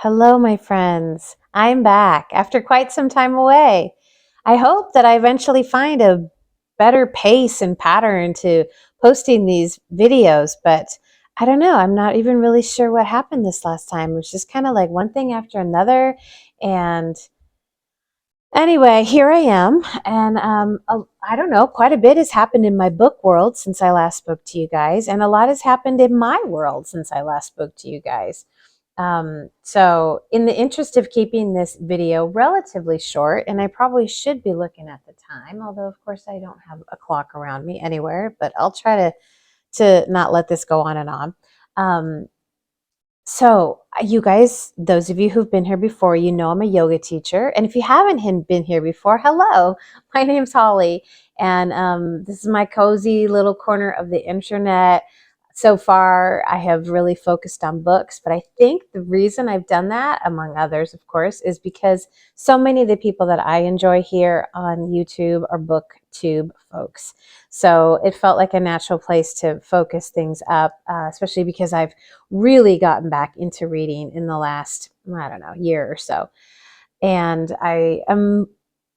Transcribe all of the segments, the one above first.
Hello, my friends. I'm back after quite some time away. I hope that I eventually find a better pace and pattern to posting these videos, but I don't know. I'm not even really sure what happened this last time. It was just kind of like one thing after another. And anyway, here I am. And I don't know, quite a bit has happened in my book world since I last spoke to you guys. And a lot has happened in my world since I last spoke to you guys. So in the interest of keeping this video relatively short, and I probably should be looking at the time, although of course I don't have a clock around me anywhere, but I'll try to not let this go on and on. Um, so you guys, those of you who've been here before, you know I'm a yoga teacher. And if you haven't been here before, hello, my name's Holly. And this is my cozy little corner of the internet. So far, I have really focused on books, but I think the reason I've done that, among others, of course, is because so many of the people that I enjoy here on YouTube are BookTube folks. So it felt like a natural place to focus things up, especially because I've really gotten back into reading in the last, I don't know, year or so. And I am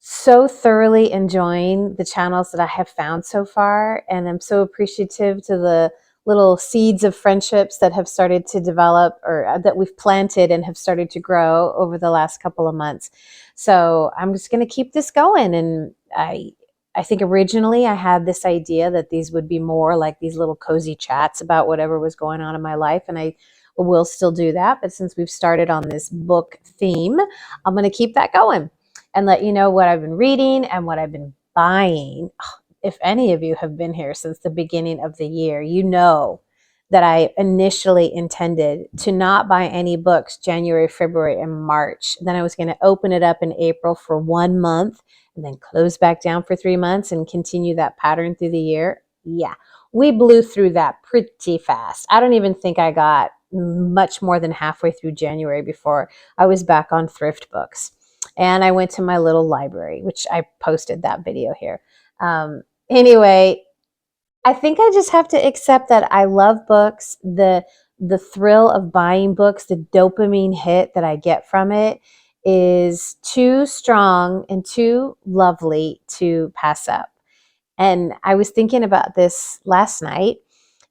so thoroughly enjoying the channels that I have found so far. And I'm so appreciative to the little seeds of friendships that have started to develop or that we've planted and have started to grow over the last couple of months. So I'm just going to keep this going. And I think originally I had this idea that these would be more like these little cozy chats about whatever was going on in my life. And I will still do that. But since we've started on this book theme, I'm going to keep that going and let you know what I've been reading and what I've been buying. If any of you have been here since the beginning of the year, you know that I initially intended to not buy any books January, February, and March. Then I was going to open it up in April for 1 month and then close back down for 3 months and continue that pattern through the year. Yeah, we blew through that pretty fast. I don't even think I got much more than halfway through January before I was back on thrift books. And I went to my little library, which I posted that video here. Anyway, I think I just have to accept that I love books. The thrill of buying books, the dopamine hit that I get from it is too strong and too lovely to pass up. And I was thinking about this last night.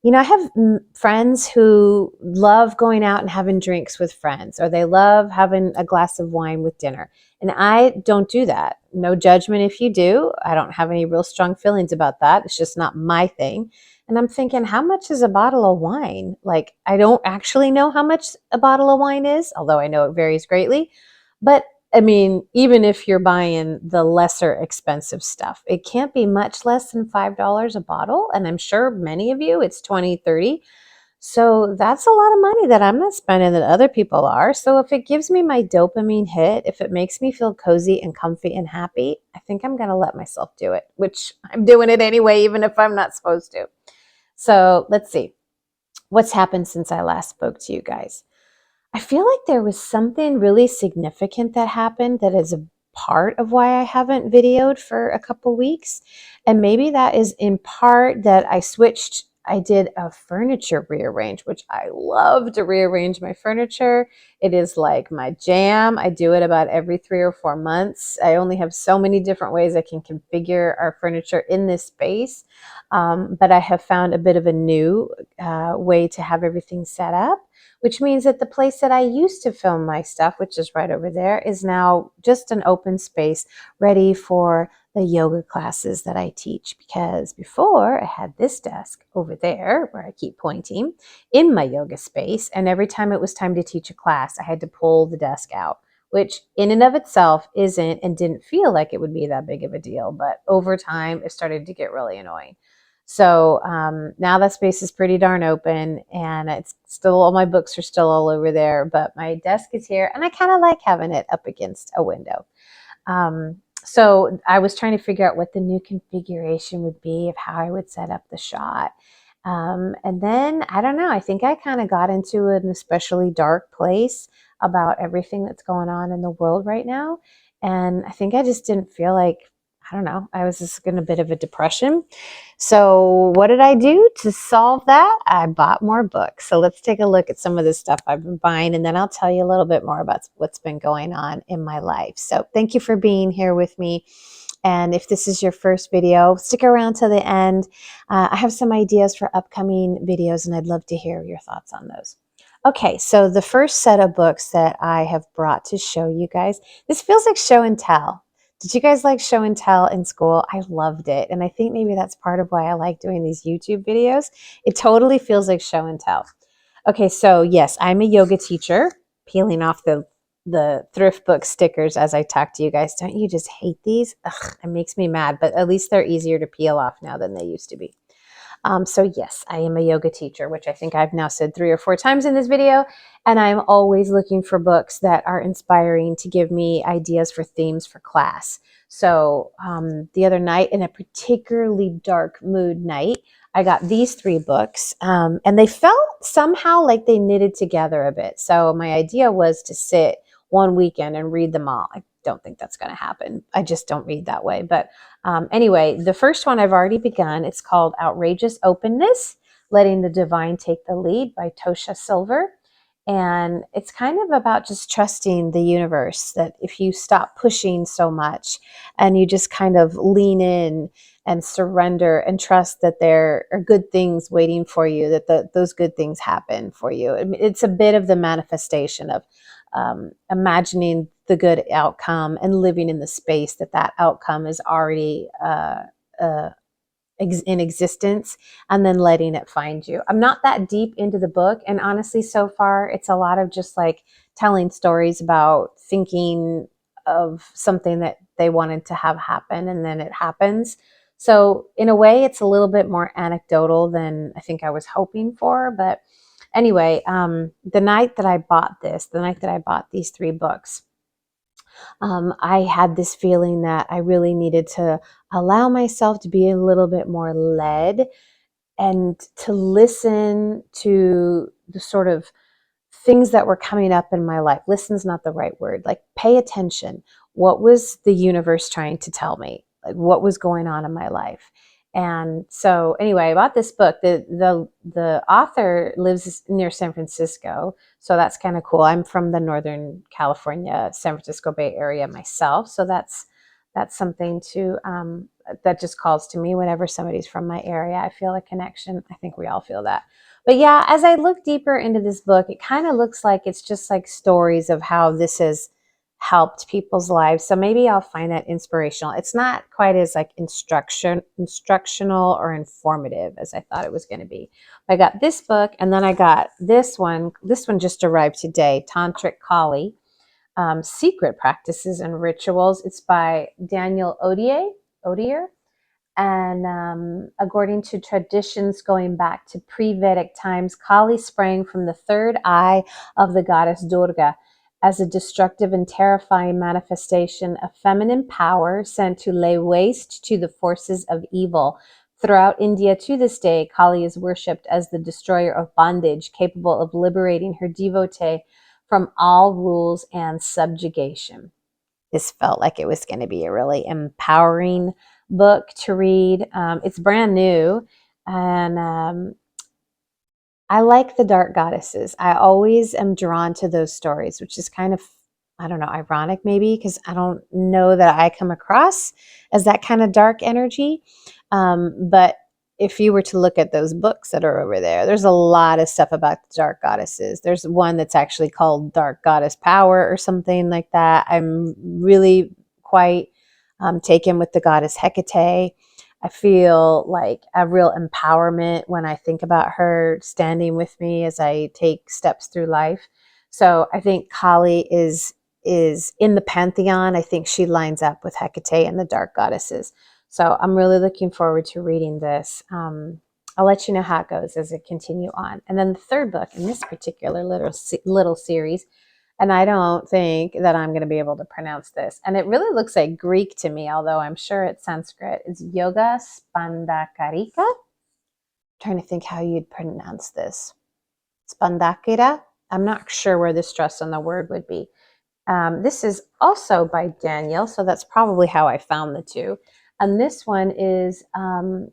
You know, I have friends who love going out and having drinks with friends, or they love having a glass of wine with dinner. And I don't do that. No judgment if you do. I don't have any real strong feelings about that. It's just not my thing. And I'm thinking, how much is a bottle of wine? Like, I don't actually know how much a bottle of wine is, although I know it varies greatly. But I mean, even if you're buying the lesser expensive stuff, it can't be much less than $5 a bottle. And I'm sure many of you, it's 20, 30. So that's a lot of money that I'm not spending that other people are. So if it gives me my dopamine hit, if it makes me feel cozy and comfy and happy, I think I'm going to let myself do it, which I'm doing it anyway, even if I'm not supposed to. So let's see what's happened since I last spoke to you guys. I feel like there was something really significant that happened that is a part of why I haven't videoed for a couple weeks. And maybe that is in part that I did a furniture rearrange, which I love to rearrange my furniture. It is like my jam. I do it about every 3 or 4 months. I only have so many different ways I can configure our furniture in this space. But I have found a bit of a new way to have everything set up, which means that the place that I used to film my stuff, which is right over there, is now just an open space ready for the yoga classes that I teach. Because before I had this desk over there where I keep pointing in my yoga space. And every time it was time to teach a class, I had to pull the desk out, which in and of itself isn't and didn't feel like it would be that big of a deal. But over time, it started to get really annoying. So now that space is pretty darn open, and it's still, all my books are still all over there, but my desk is here, and I kind of like having it up against a window. So I was trying to figure out what the new configuration would be of how I would set up the shot. And then, I don't know, I think I kind of got into an especially dark place about everything that's going on in the world right now. And I think I just didn't feel like I don't know, I was just in a bit of a depression. So what did I do to solve that? I bought more books. So let's take a look at some of the stuff I've been buying, and then I'll tell you a little bit more about what's been going on in my life. So thank you for being here with me. And if this is your first video, stick around to the end. I have some ideas for upcoming videos, and I'd love to hear your thoughts on those. Okay, so the first set of books that I have brought to show you guys, this feels like show and tell. Did you guys like show and tell in school? I loved it. And I think maybe that's part of why I like doing these YouTube videos. It totally feels like show and tell. Okay, so yes, I'm a yoga teacher, peeling off the thrift book stickers as I talk to you guys. Don't you just hate these? Ugh, it makes me mad, but at least they're easier to peel off now than they used to be. So yes, I am a yoga teacher, which I think I've now said 3 or 4 times in this video. And I'm always looking for books that are inspiring to give me ideas for themes for class. So the other night, in a particularly dark mood night, I got these 3 books, and they felt somehow like they knitted together a bit. So my idea was to sit one weekend and read them all. I don't think that's going to happen. I just don't read that way. But anyway, the first one I've already begun. It's called Outrageous Openness, Letting the Divine Take the Lead by Tosha Silver. And it's kind of about just trusting the universe, that if you stop pushing so much and you just kind of lean in and surrender and trust that there are good things waiting for you, that those good things happen for you. I mean, it's a bit of the manifestation of imagining the good outcome and living in the space that outcome is already uh, in existence, and then letting it find you. I'm not that deep into the book, and honestly, so far, it's a lot of just like telling stories about thinking of something that they wanted to have happen, and then it happens. So in a way, it's a little bit more anecdotal than I think I was hoping for. But anyway, the night that I bought these 3 books, I had this feeling that I really needed to allow myself to be a little bit more led and to listen to the sort of things that were coming up in my life. Listen's not the right word. Like, pay attention. What was the universe trying to tell me? Like, what was going on in my life? And so anyway, about this book, the author lives near San Francisco. So that's kind of cool. I'm from the Northern California, San Francisco Bay Area myself. So that's something to that just calls to me whenever somebody's from my area. I feel a connection. I think we all feel that. But yeah, as I look deeper into this book, it kind of looks like it's just like stories of how this has helped people's lives. So maybe I'll find that inspirational. It's not quite as like instructional or informative as I thought it was going to be. I got this book, and then I got this one. This one just arrived today, Tantric Kali, Secret Practices and Rituals. It's by Daniel Odier. And according to traditions going back to pre-Vedic times, Kali sprang from the third eye of the goddess Durga as a destructive and terrifying manifestation of feminine power sent to lay waste to the forces of evil. Throughout India to this day, Kali is worshipped as the destroyer of bondage, capable of liberating her devotee from all rules and subjugation. This felt like it was going to be a really empowering book to read. It's brand new, and I like the dark goddesses. I always am drawn to those stories, which is kind of, I don't know, ironic maybe, because I don't know that I come across as that kind of dark energy. But if you were to look at those books that are over there, there's a lot of stuff about the dark goddesses. There's one that's actually called Dark Goddess Power or something like that. I'm really quite taken with the goddess Hecate. I feel like a real empowerment when I think about her standing with me as I take steps through life. So I think Kali is in the pantheon. I think she lines up with Hecate and the dark goddesses. So I'm really looking forward to reading this. I'll let you know how it goes as it continue on. And then the third book in this particular little series, and I don't think that I'm going to be able to pronounce this. And it really looks like Greek to me, although I'm sure it's Sanskrit. It's Yoga Spandakarika. I'm trying to think how you'd pronounce this. Spandakira. I'm not sure where the stress on the word would be. This is also by Daniel, so that's probably how I found the two. And this one is the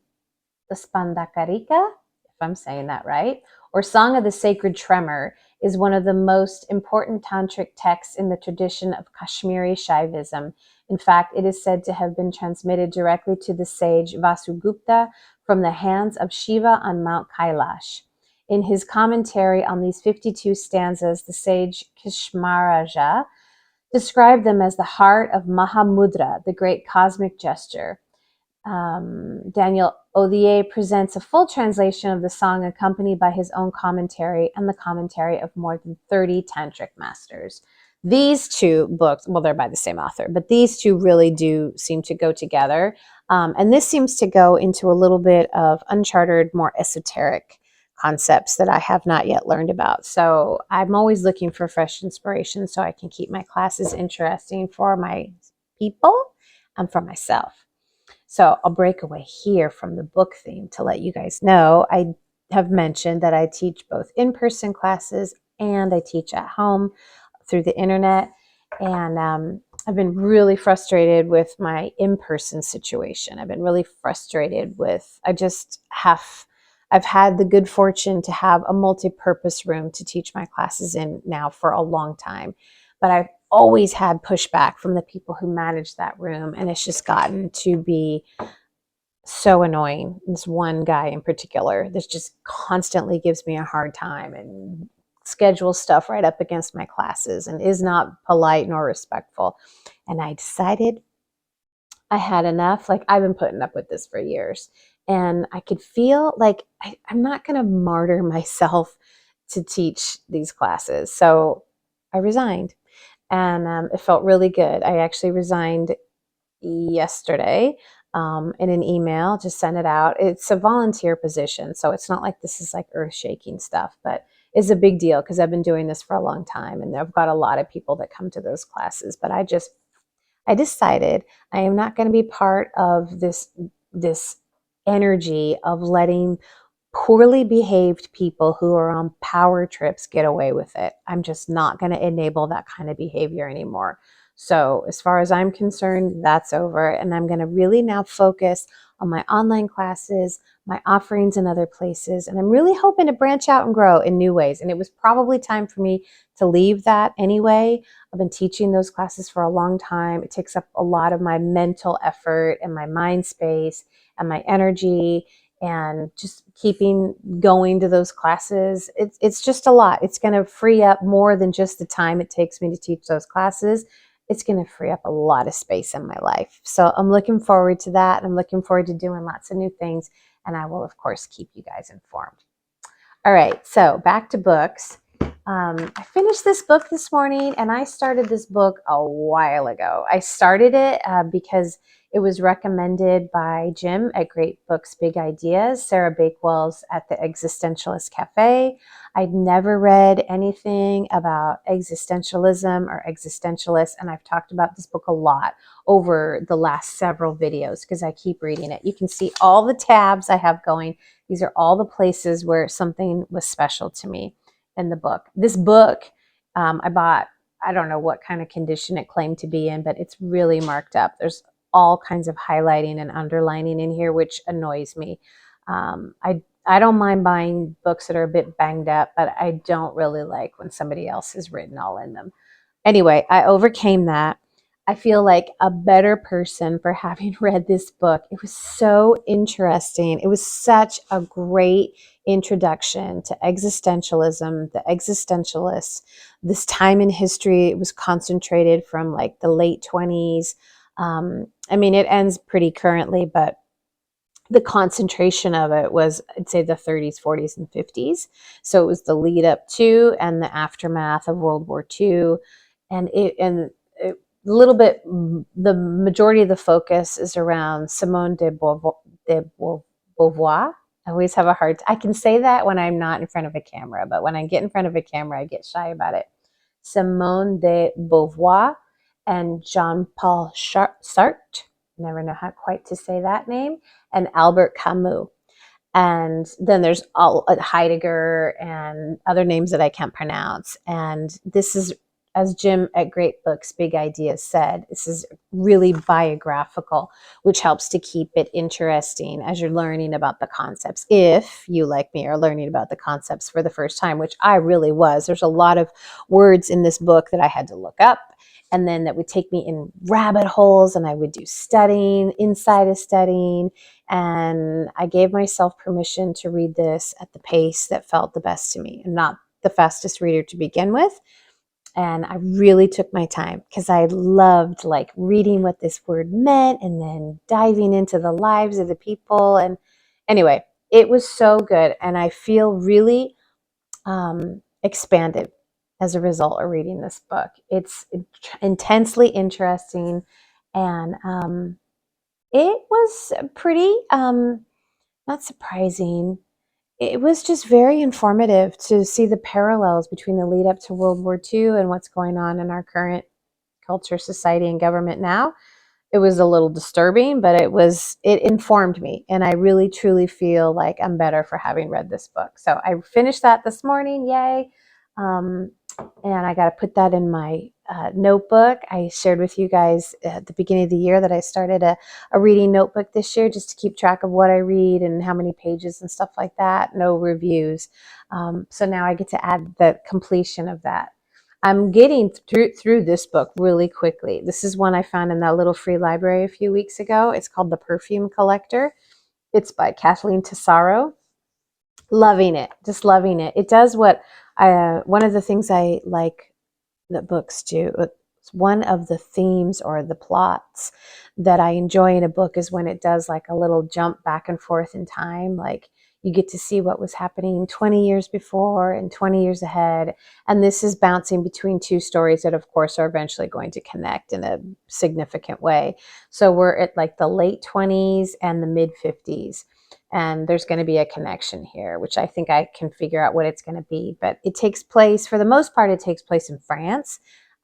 Spandakarika, if I'm saying that right, or Song of the Sacred Tremor, is one of the most important tantric texts in the tradition of Kashmiri Shaivism. In fact, it is said to have been transmitted directly to the sage Vasugupta from the hands of Shiva on Mount Kailash. In his commentary on these 52 stanzas, the sage Kishmaraja described them as the heart of Mahamudra, the great cosmic gesture. Daniel Odier presents a full translation of the song accompanied by his own commentary and the commentary of more than 30 tantric masters. These two books, well, they're by the same author, but these two really do seem to go together. And this seems to go into a little bit of uncharted, more esoteric concepts that I have not yet learned about. So I'm always looking for fresh inspiration so I can keep my classes interesting for my people and for myself. So I'll break away here from the book theme to let you guys know I have mentioned that I teach both in-person classes and I teach at home through the internet. And I've been really frustrated with my in-person situation. I've been really frustrated with, I've had the good fortune to have a multi-purpose room to teach my classes in now for a long time. But I've always had pushback from the people who manage that room. And it's just gotten to be so annoying. This one guy in particular that just constantly gives me a hard time and schedules stuff right up against my classes and is not polite nor respectful. And I decided I had enough. Like, I've been putting up with this for years. And I could feel like I'm not going to martyr myself to teach these classes. So I resigned. And it felt really good. I actually resigned yesterday in an email, just sent it out. It's a volunteer position, so it's not like this is like earth-shaking stuff, but it's a big deal because I've been doing this for a long time and I've got a lot of people that come to those classes. But I decided I am not going to be part of this energy of letting poorly behaved people who are on power trips get away with it. I'm just not going to enable that kind of behavior anymore. So, as far as I'm concerned, that's over. And I'm going to really now focus on my online classes, my offerings in other places. And I'm really hoping to branch out and grow in new ways. And it was probably time for me to leave that anyway. I've been teaching those classes for a long time. It takes up a lot of my mental effort and my mind space and my energy, and just keeping going to those classes. It's just a lot. It's going to free up more than just the time it takes me to teach those classes. It's going to free up a lot of space in my life. So I'm looking forward to that. I'm looking forward to doing lots of new things. And I will, of course, keep you guys informed. All right, so back to books. I finished this book this morning, and I started this book a while ago. I started it because it was recommended by Jim at Great Books, Big Ideas, Sarah Bakewell's at the Existentialist Cafe. I'd never read anything about existentialism or existentialists, and I've talked about this book a lot over the last several videos because I keep reading it. You can see all the tabs I have going. These are all the places where something was special to me in the book. This book I bought, I don't know what kind of condition it claimed to be in, but it's really marked up. There's all kinds of highlighting and underlining in here, which annoys me. I don't mind buying books that are a bit banged up, but I don't really like when somebody else has written all in them. Anyway, I overcame that. I feel like a better person for having read this book. It was so interesting. It was such a great introduction to existentialism, the existentialists, this time in history. It was concentrated from like the late 20s. I mean, it ends pretty currently, but the concentration of it was, I'd say, the 30s, 40s, and 50s. So it was the lead up to and the aftermath of World War II. And a little bit, the majority of the focus is around Simone de Beauvoir. I always have a hard time. I can say that when I'm not in front of a camera, but when I get in front of a camera, I get shy about it. Simone de Beauvoir and Jean-Paul Sartre. Never know how quite to say that name. And Albert Camus. And then there's all Heidegger and other names that I can't pronounce. And this is as Jim at Great Books, Big Ideas said, this is really biographical, which helps to keep it interesting as you're learning about the concepts. If you, like me, are learning about the concepts for the first time, which I really was, there's a lot of words in this book that I had to look up, and then that would take me in rabbit holes, and I would do studying, inside of studying, and I gave myself permission to read this at the pace that felt the best to me, and not the fastest reader to begin with. And I really took my time because I loved like reading what this word meant and then diving into the lives of the people. And anyway, it was so good. And I feel really expanded as a result of reading this book. It's intensely interesting. And it was pretty, not surprising. It was just very informative to see the parallels between the lead up to World War II and what's going on in our current culture, society, and government now. It was a little disturbing, but it informed me, and I really truly feel like I'm better for having read this book. So I finished that this morning, yay. And I got to put that in my notebook. I shared with you guys at the beginning of the year that I started a reading notebook this year just to keep track of what I read and how many pages and stuff like that. No reviews. So now I get to add the completion of that. I'm getting through this book really quickly. This is one I found in that little free library a few weeks ago. It's called The Perfume Collector. It's by Kathleen Tesaro. Loving it, just loving it. It does what one of the things I like that books do. It's one of the themes or the plots that I enjoy in a book is when it does like a little jump back and forth in time. Like you get to see what was happening 20 years before and 20 years ahead. And this is bouncing between two stories that, of course, are eventually going to connect in a significant way. So we're at like the late 20s and the mid 50s. And there's going to be a connection here, which I think I can figure out what it's going to be. But it takes place, for the most part, it takes place in France.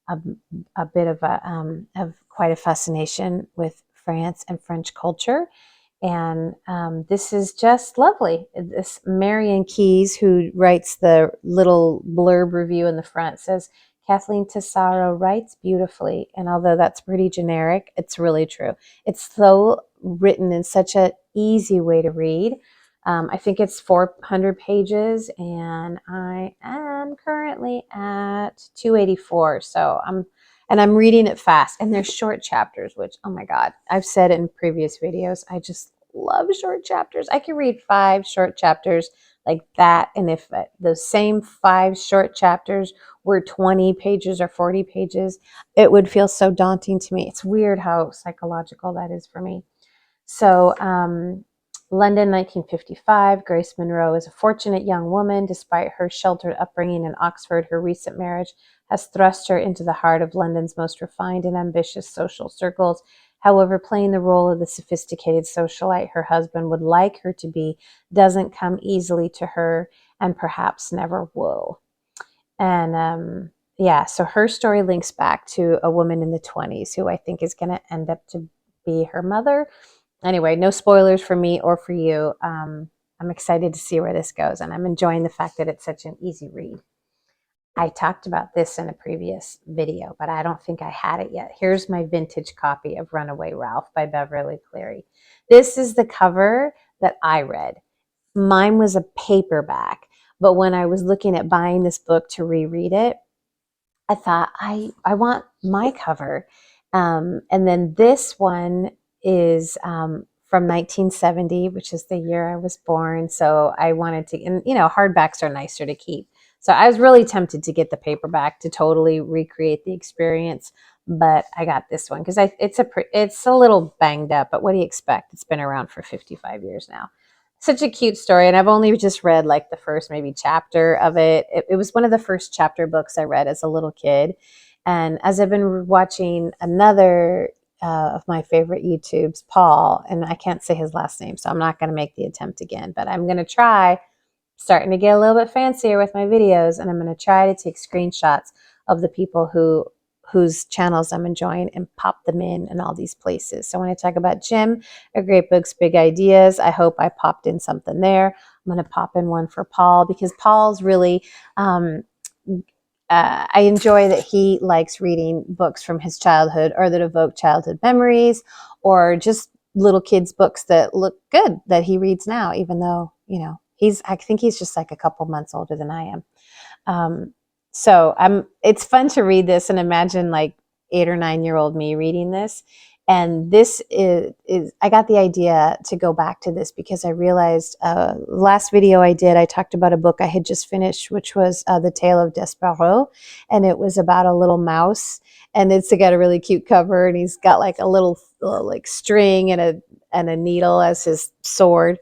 A bit of quite a fascination with France and French culture. And this is just lovely. This Marian Keyes, who writes the little blurb review in the front, says, Kathleen Tesaro writes beautifully. And although that's pretty generic, it's really true. It's so written in such an easy way to read. I think it's 400 pages, and I am currently at 284. So I'm reading it fast, and there's short chapters, which, oh my God, I've said in previous videos, I just love short chapters. I can read 5 short chapters like that, and if those same 5 short chapters were 20 pages or 40 pages, it would feel so daunting to me. It's weird how psychological that is for me. So, London, 1955, Grace Monroe is a fortunate young woman. Despite her sheltered upbringing in Oxford, her recent marriage has thrust her into the heart of London's most refined and ambitious social circles. However, playing the role of the sophisticated socialite her husband would like her to be doesn't come easily to her, and perhaps never will. And yeah, so her story links back to a woman in the 20s who I think is going to end up to be her mother. Anyway, no spoilers for me or for you. I'm excited to see where this goes, and I'm enjoying the fact that it's such an easy read. I talked about this in a previous video, but I don't think I had it yet. Here's my vintage copy of Runaway Ralph by Beverly Cleary. This is the cover that I read. Mine was a paperback, but when I was looking at buying this book to reread it, I thought, I want my cover. And then this one is from 1970, which is the year I was born. So I wanted to, and hardbacks are nicer to keep. So I was really tempted to get the paperback to totally recreate the experience, but I got this one because it's a little banged up, but what do you expect? It's been around for 55 years now. Such a cute story, and I've only just read like the first maybe chapter of it. It was one of the first chapter books I read as a little kid, and as I've been watching another of my favorite YouTubes, Paul, and I can't say his last name, so I'm not going to make the attempt again, but I'm going to try. Starting to get a little bit fancier with my videos, and I'm going to try to take screenshots of the people whose channels I'm enjoying and pop them in all these places. So when I talk about Jim, a Great Books, Big Ideas, I hope I popped in something there. I'm going to pop in one for Paul because Paul's really I enjoy that he likes reading books from his childhood or that evoke childhood memories, or just little kids' books that look good that he reads now, even though, I think he's just like a couple months older than I am. Um, so it's fun to read this and imagine like 8 or 9 year old me reading this. And this is I got the idea to go back to this because I realized last video I did, I talked about a book I had just finished, which was The Tale of Despereaux. And it was about a little mouse, and it's got a really cute cover, and he's got like a little like string and a needle as his sword.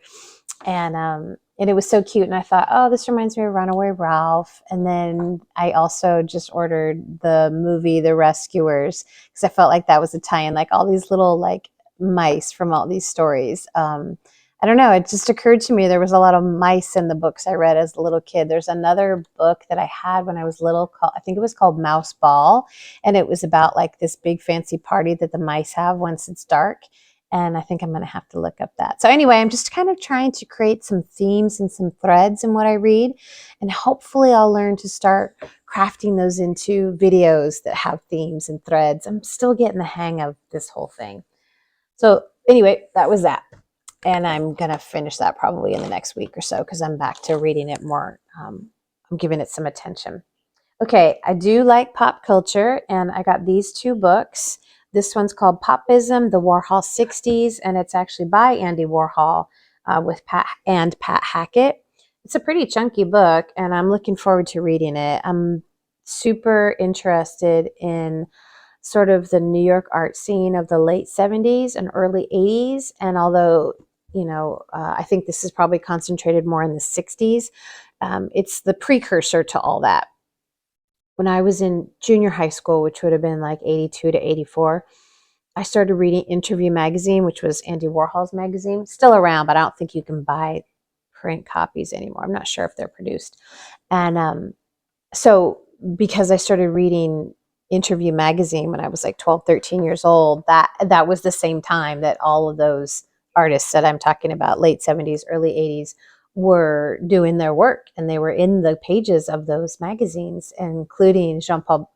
And it was so cute. And I thought, oh, this reminds me of Runaway Ralph. And then I also just ordered the movie The Rescuers because I felt like that was a tie-in, like all these little like mice from all these stories. I don't know. It just occurred to me there was a lot of mice in the books I read as a little kid. There's another book that I had when I was little called, I think it was called Mouse Ball. And it was about like this big fancy party that the mice have once it's dark. And I think I'm going to have to look up that. So anyway, I'm just kind of trying to create some themes and some threads in what I read. And hopefully I'll learn to start crafting those into videos that have themes and threads. I'm still getting the hang of this whole thing. So anyway, that was that. And I'm going to finish that probably in the next week or so because I'm back to reading it more. I'm giving it some attention. Okay, I do like pop culture, and I got these two books. This one's called Popism, The Warhol 60s, and it's actually by Andy Warhol with Pat Hackett. It's a pretty chunky book, and I'm looking forward to reading it. I'm super interested in sort of the New York art scene of the late 70s and early 80s, and although I think this is probably concentrated more in the 60s, it's the precursor to all that. When I was in junior high school, which would have been like 82 to 84, I started reading Interview magazine, which was Andy Warhol's magazine. Still around, but I don't think you can buy print copies anymore. I'm not sure if they're produced. And so because I started reading Interview magazine when I was like 12, 13 years old, that was the same time that all of those artists that I'm talking about, late 70s, early 80s, were doing their work, and they were in the pages of those magazines, including Jean-Michel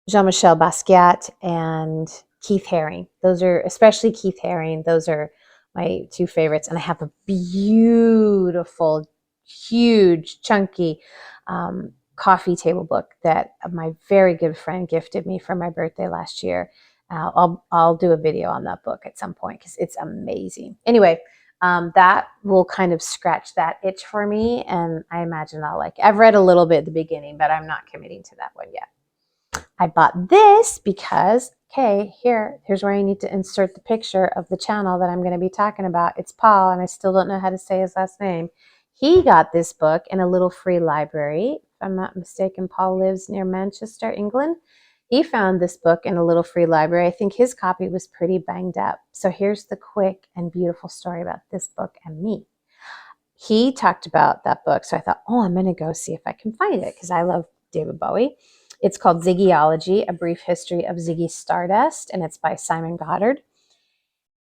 Basquiat and Keith Haring. Those are, especially Keith Haring, those are my two favorites. And I have a beautiful, huge, chunky coffee table book that my very good friend gifted me for my birthday last year. I'll do a video on that book at some point because it's amazing. Anyway, that will kind of scratch that itch for me, and I imagine I'll like it. I've read a little bit at the beginning, but I'm not committing to that one yet. I bought this because, okay, here's where I need to insert the picture of the channel that I'm going to be talking about. It's Paul, and I still don't know how to say his last name. He got this book in a little free library. If I'm not mistaken, Paul lives near Manchester, England. He found this book in a little free library. I think his copy was pretty banged up. So here's the quick and beautiful story about this book and me. He talked about that book, so I thought, oh, I'm going to go see if I can find it because I love David Bowie. It's called Ziggyology, A Brief History of Ziggy Stardust, and it's by Simon Goddard.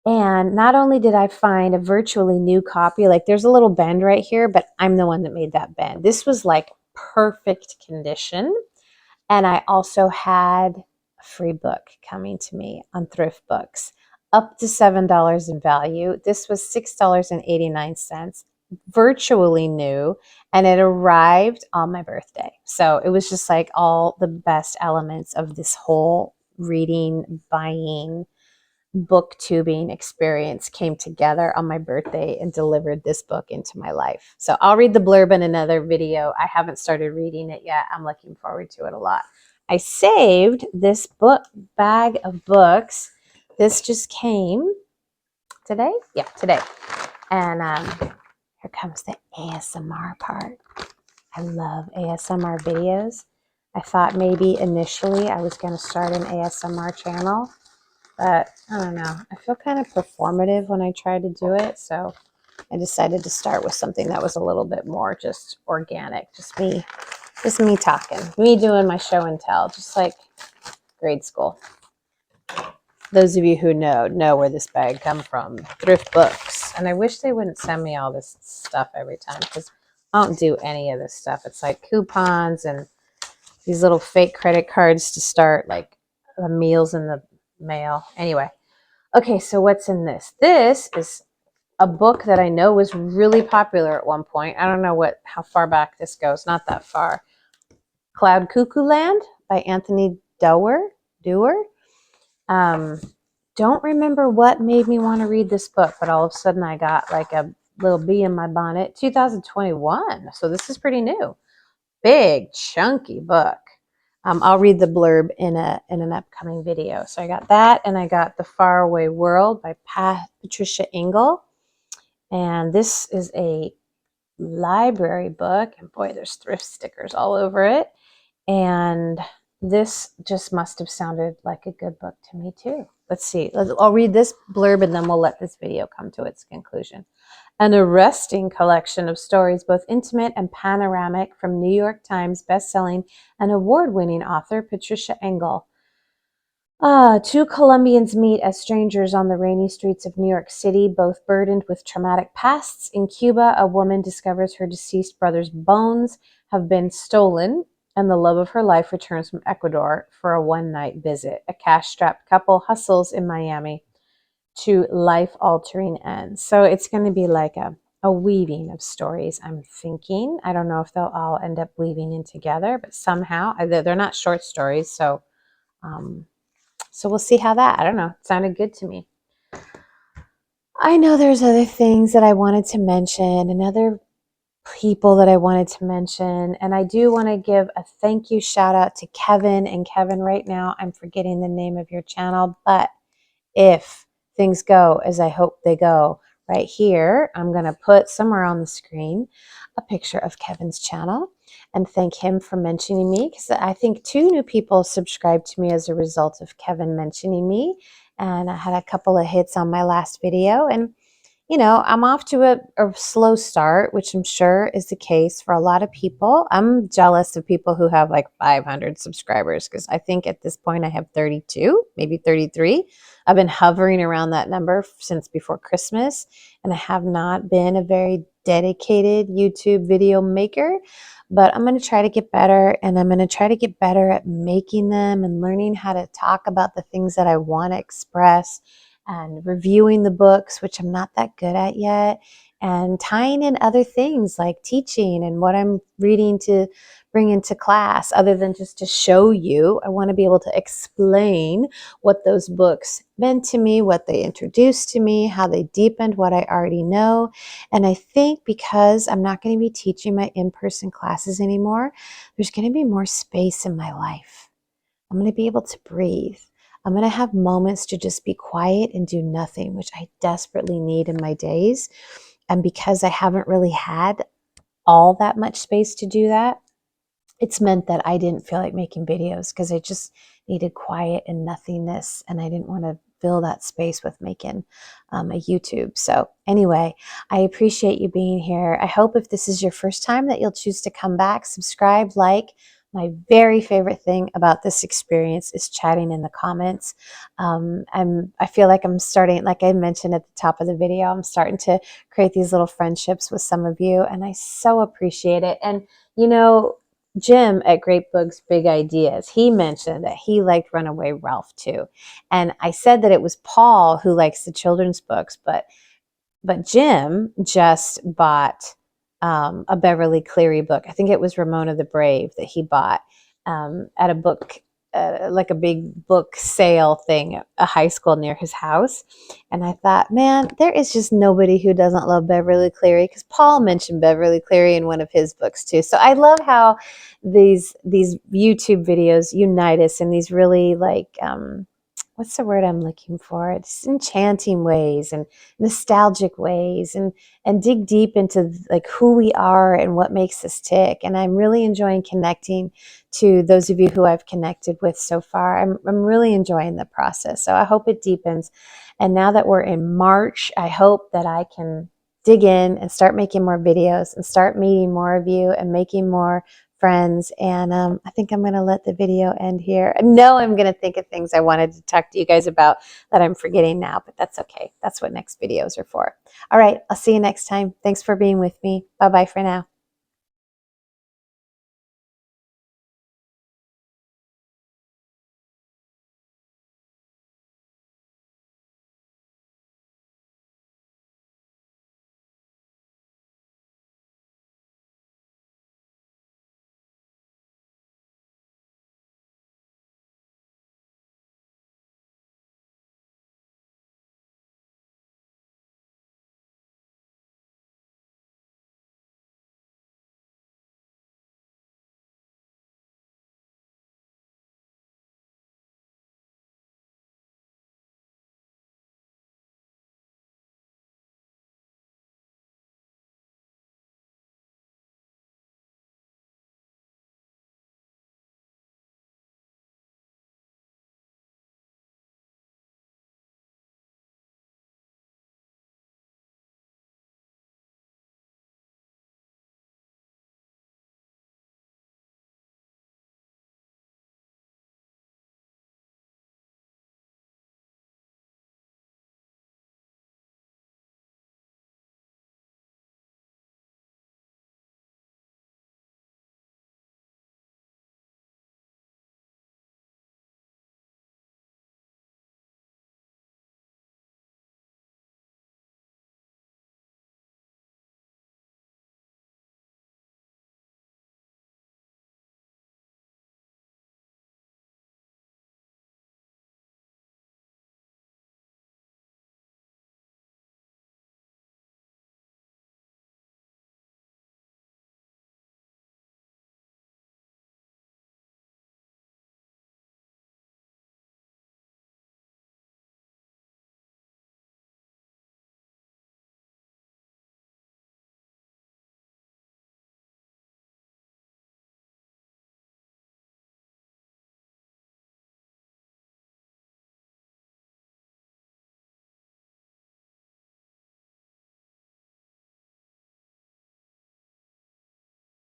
And not only did I find a virtually new copy, like there's a little bend right here, but I'm the one that made that bend. This was like perfect condition. And I also had a free book coming to me on Thrift Books, up to $7 in value. This was $6.89, virtually new, and it arrived on my birthday. So it was just like all the best elements of this whole reading, buying, booktubing experience came together on my birthday and delivered this book into my life. So I'll read the blurb in another video. I haven't started reading it yet. I'm looking forward to it a lot. I saved this book bag of books. This just came today. Yeah, today. And here comes the ASMR part. I love ASMR videos. I thought maybe initially I was going to start an ASMR channel, but I don't know. I feel kind of performative when I try to do it. So I decided to start with something that was a little bit more just organic. Just me talking. Me doing my show and tell, just like grade school. Those of you who know where this bag come from. Thrift Books. And I wish they wouldn't send me all this stuff every time because I don't do any of this stuff. It's like coupons and these little fake credit cards to start like the meals in the mail. Anyway, okay, so what's in this? This is a book that I know was really popular at one point. I don't know how far back this goes. Not that far. Cloud Cuckoo Land by Anthony Doerr. Um, don't remember what made me want to read this book, but all of a sudden I got like a little bee in my bonnet. 2021, so this is pretty new. Big, chunky book. I'll read the blurb in an upcoming video. So I got that, and I got The Faraway World by Patricia Engel. And this is a library book, and boy, there's thrift stickers all over it. And this just must have sounded like a good book to me too. Let's see. I'll read this blurb and then we'll let this video come to its conclusion. An arresting collection of stories, both intimate and panoramic, from New York Times bestselling and award-winning author Patricia Engel. Two Colombians meet as strangers on the rainy streets of New York City, both burdened with traumatic pasts. In Cuba, a woman discovers her deceased brother's bones have been stolen, and the love of her life returns from Ecuador for a one-night visit. A cash-strapped couple hustles in Miami to life-altering ends. So it's going to be like a weaving of stories, I'm thinking. I don't know if they'll all end up weaving in together, but somehow, they're not short stories, so we'll see how I don't know, it sounded good to me. I know there's other things that I wanted to mention and other people that I wanted to mention. And I do want to give a thank you shout out to Kevin. And Kevin, right now, I'm forgetting the name of your channel, but if things go as I hope they go, right here, I'm going to put somewhere on the screen a picture of Kevin's channel and thank him for mentioning me, because I think 2 new people subscribed to me as a result of Kevin mentioning me. And I had a couple of hits on my last video, and you know, I'm off to a slow start, which I'm sure is the case for a lot of people. I'm jealous of people who have like 500 subscribers, because I think at this point I have 32, maybe 33. I've been hovering around that number since before Christmas, and I have not been a very dedicated YouTube video maker, but I'm going to try to get better, and I'm going to try to get better at making them and learning how to talk about the things that I want to express, and reviewing the books, which I'm not that good at yet, and tying in other things like teaching and what I'm reading to bring into class, other than just to show you. I want to be able to explain what those books meant to me, what they introduced to me, how they deepened what I already know. And I think because I'm not going to be teaching my in-person classes anymore, there's going to be more space in my life. I'm going to be able to breathe. I'm going to have moments to just be quiet and do nothing, which I desperately need in my days. And because I haven't really had all that much space to do that, it's meant that I didn't feel like making videos, because I just needed quiet and nothingness, and I didn't want to fill that space with making a YouTube. So anyway, I appreciate you being here. I hope if this is your first time that you'll choose to come back, subscribe, like. My very favorite thing about this experience is chatting in the comments. I feel like I'm starting, like I mentioned at the top of the video, I'm starting to create these little friendships with some of you, and I so appreciate it. And you know, Jim at Great Books Big Ideas, he mentioned that he liked Runaway Ralph too. And I said that it was Paul who likes the children's books, but Jim just bought a Beverly Cleary book. I think it was Ramona the Brave that he bought at a book, like a big book sale thing at a high school near his house. And I thought, man, there is just nobody who doesn't love Beverly Cleary, because Paul mentioned Beverly Cleary in one of his books too. So I love how these YouTube videos unite us in these really like, what's the word I'm looking for? It's enchanting ways and nostalgic ways, and dig deep into like who we are and what makes us tick. And I'm really enjoying connecting to those of you who I've connected with so far. I'm really enjoying the process. So I hope it deepens. And now that we're in March, I hope that I can dig in and start making more videos and start meeting more of you and making more friends. And I think I'm going to let the video end here. I know I'm going to think of things I wanted to talk to you guys about that I'm forgetting now, but that's okay. That's what next videos are for. All right, I'll see you next time. Thanks for being with me. Bye-bye for now.